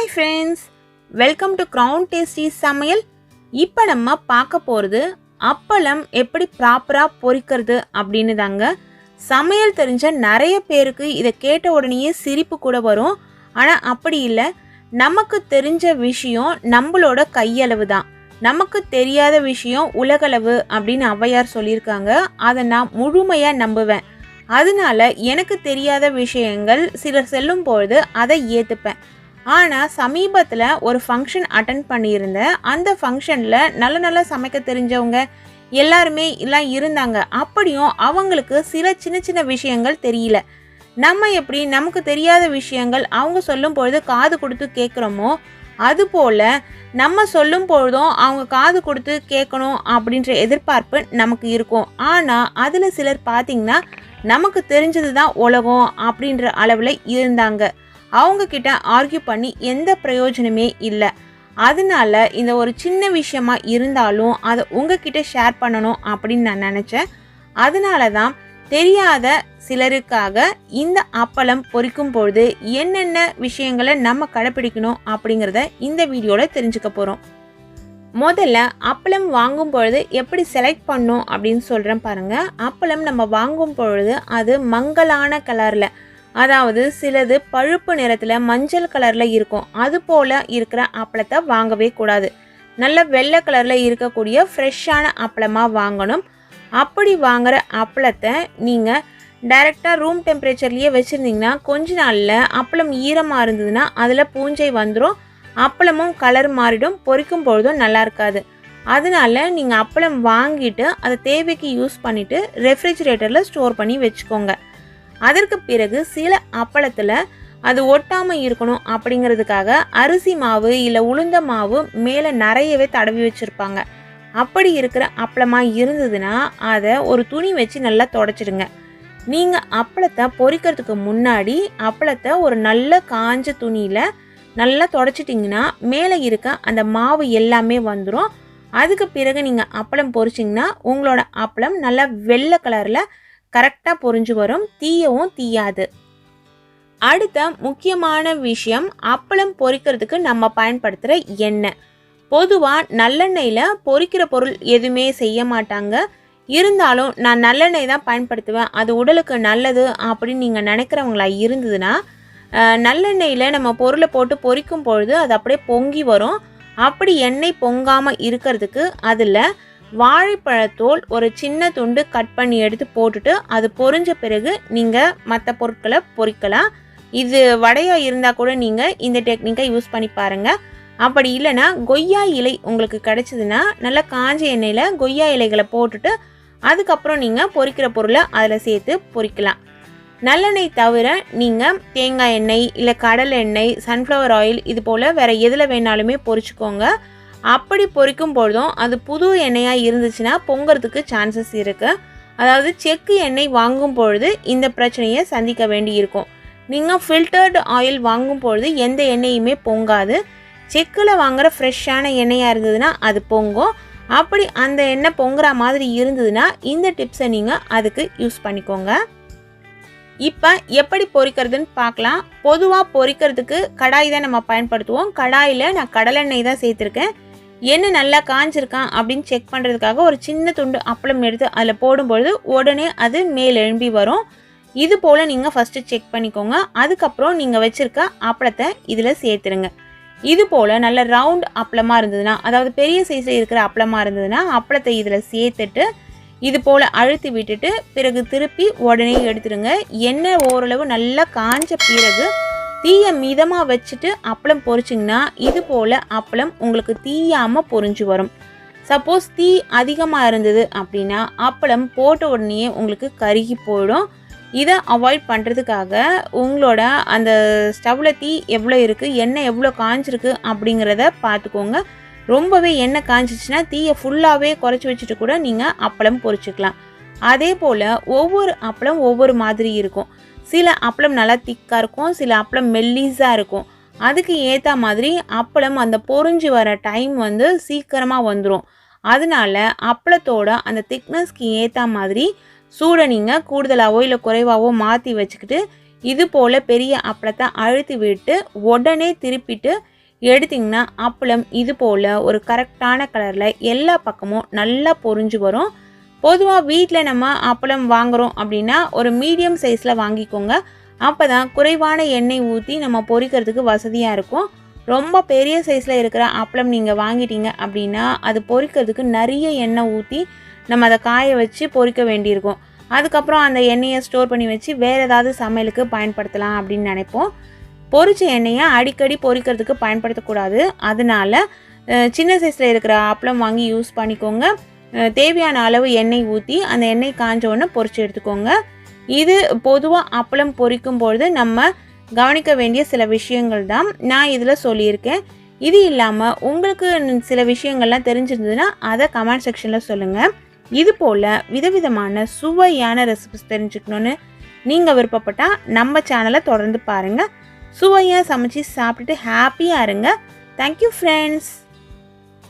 Hi friends, welcome to crown tasty சமையல். இப்போ நம்ம பார்க்க போகிறது அப்பளம் எப்படி ப்ராப்பராக பொரிக்கிறது அப்படின்னு தாங்க. சமையல் தெரிஞ்ச நிறைய பேருக்கு இதை கேட்ட உடனேயே சிரிப்பு கூட வரும். ஆனால் அப்படி இல்லை, நமக்கு தெரிஞ்ச விஷயம் நம்மளோட கையளவு தான். நமக்கு தெரியாத விஷயம் உலகளவு அப்படின்னு ஔவையார் சொல்லியிருக்காங்க. அதை நான் முழுமையாக நம்புவேன். அதனால எனக்கு தெரியாத விஷயங்கள் சிலர் சொல்லும் பொழுது அதை ஏற்றுப்பேன். ஆனால் சமீபத்தில் ஒரு ஃபங்க்ஷன் அட்டன் பண்ணியிருந்தேன். அந்த ஃபங்க்ஷனில் நல்ல சமைக்க தெரிஞ்சவங்க எல்லாருமே எல்லாம் இருந்தாங்க. அப்படியும் அவங்களுக்கு சில சின்ன சின்ன விஷயங்கள் தெரியல. நம்ம எப்படி நமக்கு தெரியாத விஷயங்கள் அவங்க சொல்லும் பொழுது காது கொடுத்து கேட்குறோமோ, அதுபோல் நம்ம சொல்லும் பொழுதும் அவங்க காது கொடுத்து கேட்கணும் அப்படின்ற எதிர்பார்ப்பு நமக்கு இருக்கும். ஆனால் அதில் சிலர் பார்த்திங்கன்னா நமக்கு தெரிஞ்சது தான் உலகம் அப்படின்ற அளவில் இருந்தாங்க. அவங்கக்கிட்ட ஆர்கியூ பண்ணி எந்த பிரயோஜனமே இல்லை. அதனால இந்த ஒரு சின்ன விஷயமா இருந்தாலும் அதை உங்ககிட்ட ஷேர் பண்ணணும் அப்படின்னு நான் நினச்சேன். அதனால தான் தெரியாத சிலருக்காக இந்த அப்பளம் பொரிக்கும் பொழுது என்னென்ன விஷயங்களை நம்ம கடைப்பிடிக்கணும் அப்படிங்கிறத இந்த வீடியோவில் தெரிஞ்சுக்க போகிறோம். முதல்ல அப்பளம் வாங்கும் பொழுது எப்படி செலக்ட் பண்ணணும் அப்படின்னு சொல்கிறேன் பாருங்கள். அப்பளம் நம்ம வாங்கும் பொழுது அது மங்கலான கலரில், அதாவது சிலது பழுப்பு நிறத்தில் மஞ்சள் கலரில் இருக்கும். அது போல் இருக்கிற அப்பளத்தை வாங்கவே கூடாது. நல்ல வெள்ளை கலரில் இருக்கக்கூடிய ஃப்ரெஷ்ஷான அப்பளமாக வாங்கணும். அப்படி வாங்குகிற அப்பளத்தை நீங்கள் டைரெக்டாக ரூம் டெம்பரேச்சர்லேயே வச்சுருந்தீங்கன்னா கொஞ்ச நாளில் அப்பளம் ஈரமாக இருந்ததுன்னா அதில் பூஞ்சை வந்துடும். அப்பளமும் கலர் மாறிடும், பொரிக்கும் பொழுதும் நல்லா இருக்காது. அதனால நீங்கள் அப்பளம் வாங்கிட்டு அதை தேவைக்கு யூஸ் பண்ணிவிட்டு ரெஃப்ரிஜிரேட்டரில் ஸ்டோர் பண்ணி வச்சுக்கோங்க. அதற்கு பிறகு சில அப்பளத்தில் அது ஒட்டாமல் இருக்கணும் அப்படிங்கிறதுக்காக அரிசி மாவு இல்லை உளுந்த மாவு மேலே நிறையவே தடவி வச்சுருப்பாங்க. அப்படி இருக்கிற அப்பளமாக இருந்ததுன்னா அதை ஒரு துணி வச்சு நல்லா தொடச்சிடுங்க. நீங்கள் அப்பளத்தை பொரிக்கிறதுக்கு முன்னாடி அப்பளத்தை ஒரு நல்ல காஞ்ச துணியில் நல்லா தொடச்சிட்டிங்கன்னா மேலே இருக்க அந்த மாவு எல்லாமே வந்துடும். அதுக்கு பிறகு நீங்கள் அப்பளம் பொரிச்சிங்கன்னா உங்களோட அப்பளம் நல்லா வெள்ளை கலரில் கரெக்டாக பொரிஞ்சு வரும், தீயவும் தீயாது. அடுத்த முக்கியமான விஷயம், அப்பளம் பொரிக்கிறதுக்கு நம்ம பயன்படுத்துகிற எண்ணெய். பொதுவாக நல்லெண்ணெயில் பொரிக்கிற பொருள் எதுவுமே செய்ய மாட்டாங்க. இருந்தாலும் நான் நல்லெண்ணெய் தான் பயன்படுத்துவேன், அது உடலுக்கு நல்லது அப்படின்னு நீங்கள் நினைக்கிறவங்களா இருந்ததுன்னா நல்லெண்ணெயில் நம்ம பொருளை போட்டு பொரிக்கும் பொழுது அது அப்படியே பொங்கி வரும். அப்படி எண்ணெய் பொங்காமல் இருக்கிறதுக்கு அதில் வாழைப்பழத்தோல் ஒரு சின்ன துண்டு கட் பண்ணி எடுத்து போட்டுட்டு அது பொரிஞ்ச பிறகு நீங்கள் மற்ற பொருட்களை பொரிக்கலாம். இது வடையாக இருந்தால் கூட நீங்கள் இந்த டெக்னிக்கை யூஸ் பண்ணி பாருங்கள். அப்படி இல்லைன்னா கொய்யா இலை உங்களுக்கு கிடைச்சதுன்னா நல்லா காஞ்ச எண்ணெயில் கொய்யா இலைகளை போட்டுட்டு அதுக்கப்புறம் நீங்கள் பொரிக்கிற பொருளை அதில் சேர்த்து பொரிக்கலாம். நல்லெண்ணெய் தவிர நீங்கள் தேங்காய் எண்ணெய் இல்லை கடலை எண்ணெய், சன்ஃப்ளவர் ஆயில், இது போல் வேறு எதில் வேணாலுமே பொரிச்சுக்கோங்க. அப்படி பொரிக்கும் பொழுதும் அது புது எண்ணெயாக இருந்துச்சுன்னா பொங்கிறதுக்கு சான்சஸ் இருக்குது. அதாவது செக்கு எண்ணெய் வாங்கும் பொழுது இந்த பிரச்சனையை சந்திக்க வேண்டி இருக்கும். நீங்கள் ஃபில்டர்டு ஆயில் வாங்கும் பொழுது எந்த எண்ணெயுமே பொங்காது. செக்கில் வாங்குகிற ஃப்ரெஷ்ஷான எண்ணெயாக இருந்ததுன்னா அது பொங்கும். அப்படி அந்த எண்ணெய் பொங்குற மாதிரி இருந்ததுன்னா இந்த டிப்ஸை நீங்கள் அதுக்கு யூஸ் பண்ணிக்கோங்க. இப்போ எப்படி பொரிக்கிறதுன்னு பார்க்கலாம். பொதுவாக பொரிக்கிறதுக்கு கடாய் தான் நம்ம பயன்படுத்துவோம். கடாயில் நான் கடலெண்ணெய் தான் சேர்த்துருக்கேன். எண்ணெய் நல்லா காஞ்சிருக்கான் அப்படின்னு செக் பண்ணுறதுக்காக ஒரு சின்ன துண்டு அப்பளம் எடுத்து அதில் போடும்பொழுது உடனே அது மேல் எழும்பி வரும். இது போல் நீங்கள் ஃபஸ்ட்டு செக் பண்ணிக்கோங்க. அதுக்கப்புறம் நீங்கள் வச்சுருக்க அப்பளத்தை இதில் சேர்த்துருங்க. இது போல் நல்ல ரவுண்ட் அப்பளமாக இருந்ததுன்னா, அதாவது பெரிய சைஸில் இருக்கிற அப்பளமாக இருந்ததுன்னா அப்பளத்தை இதில் சேர்த்துட்டு இது போல் அழுத்தி விட்டுட்டு பிறகு திருப்பி உடனே எடுத்துடுங்க. எண்ணெய் ஓரளவு நல்லா காஞ்ச பிறகு தீயை மிதமாக வச்சுட்டு அப்பளம் பொரிச்சிங்கன்னா இது போல் அப்பளம் உங்களுக்கு தீயாமல் பொரிஞ்சு வரும். சப்போஸ் தீ அதிகமாக இருந்தது அப்படின்னா அப்பளம் போட்ட உடனே உங்களுக்கு கருகி போயிடும். இதை அவாய்ட் பண்ணுறதுக்காக உங்களோட அந்த ஸ்டவ்வில் தீ எவ்வளோ இருக்குது, எண்ணெய் எவ்வளோ காஞ்சிருக்கு அப்படிங்கிறத பார்த்துக்கோங்க. ரொம்பவே எண்ணெய் காஞ்சிச்சுன்னா தீயை ஃபுல்லாகவே குறைச்சி வச்சுட்டு கூட நீங்கள் அப்பளம் பொரிச்சிக்கலாம். அதே போல் ஒவ்வொரு அப்பளம் ஒவ்வொரு மாதிரி இருக்கும். சில அப்பளம் நல்லா திக்காக இருக்கும், சில அப்பளம் மெல்லிஸாக இருக்கும். அதுக்கு ஏற்ற மாதிரி அப்பளம் அந்த பொரிஞ்சு வர டைம் சீக்கிரமாக வந்துடும். அதனால அப்பளத்தோட அந்த திக்னஸ்க்கு ஏற்ற மாதிரி சூடை நீங்கள் கூடுதலாகவோ இல்லை குறைவாகவோ மாற்றி வச்சுக்கிட்டு இது போல் பெரிய அப்பளத்தை அழுத்தி விட்டு உடனே திருப்பிட்டு எடுத்திங்கன்னா அப்பளம் இது போல் ஒரு கரெக்டான கலரில் எல்லா பக்கமும் நல்லா பொரிஞ்சு வரும். பொதுவாக வீட்டில் நம்ம அப்பளம் வாங்குகிறோம் அப்படின்னா ஒரு மீடியம் சைஸில் வாங்கிக்கோங்க. அப்போ தான் குறைவான எண்ணெய் ஊற்றி நம்ம பொரிக்கிறதுக்கு வசதியாக இருக்கும். ரொம்ப பெரிய சைஸில் இருக்கிற அப்பளம் நீங்கள் வாங்கிட்டீங்க அப்படின்னா அது பொரிக்கிறதுக்கு நிறைய எண்ணெய் ஊற்றி நம்ம அதை காய வச்சு பொரிக்க வேண்டியிருக்கும். அதுக்கப்புறம் அந்த எண்ணெயை ஸ்டோர் பண்ணி வச்சு வேறு ஏதாவது சமையலுக்கு பயன்படுத்தலாம் அப்படின்னு நினைப்போம். பொரிச்ச எண்ணெயை அடிக்கடி பொரிக்கிறதுக்கு பயன்படுத்தக்கூடாது. அதனால சின்ன சைஸில் இருக்கிற அப்பளம் வாங்கி யூஸ் பண்ணிக்கோங்க. தேவையான அளவு எண்ணெய் ஊற்றி அந்த எண்ணெய் காஞ்ச உடனே பொரிச்சு எடுத்துக்கோங்க. இது பொதுவாக அப்பளம் பொரிக்கும் பொழுது நம்ம கவனிக்க வேண்டிய சில விஷயங்கள் தான் நான் இதில் சொல்லியிருக்கேன். இது இல்லாமல் உங்களுக்கு சில விஷயங்கள்லாம் தெரிஞ்சிருந்ததுன்னா அதை கமெண்ட் செக்ஷனில் சொல்லுங்கள். இது போல் விதவிதமான சுவையான ரெசிபிஸ் தெரிஞ்சுக்கணுன்னு நீங்கள் விருப்பப்பட்டால் நம்ம சேனலை தொடர்ந்து பாருங்கள். சுவையாக சமைச்சு சாப்பிட்டுட்டு ஹாப்பியாக இருங்க. Thank you friends.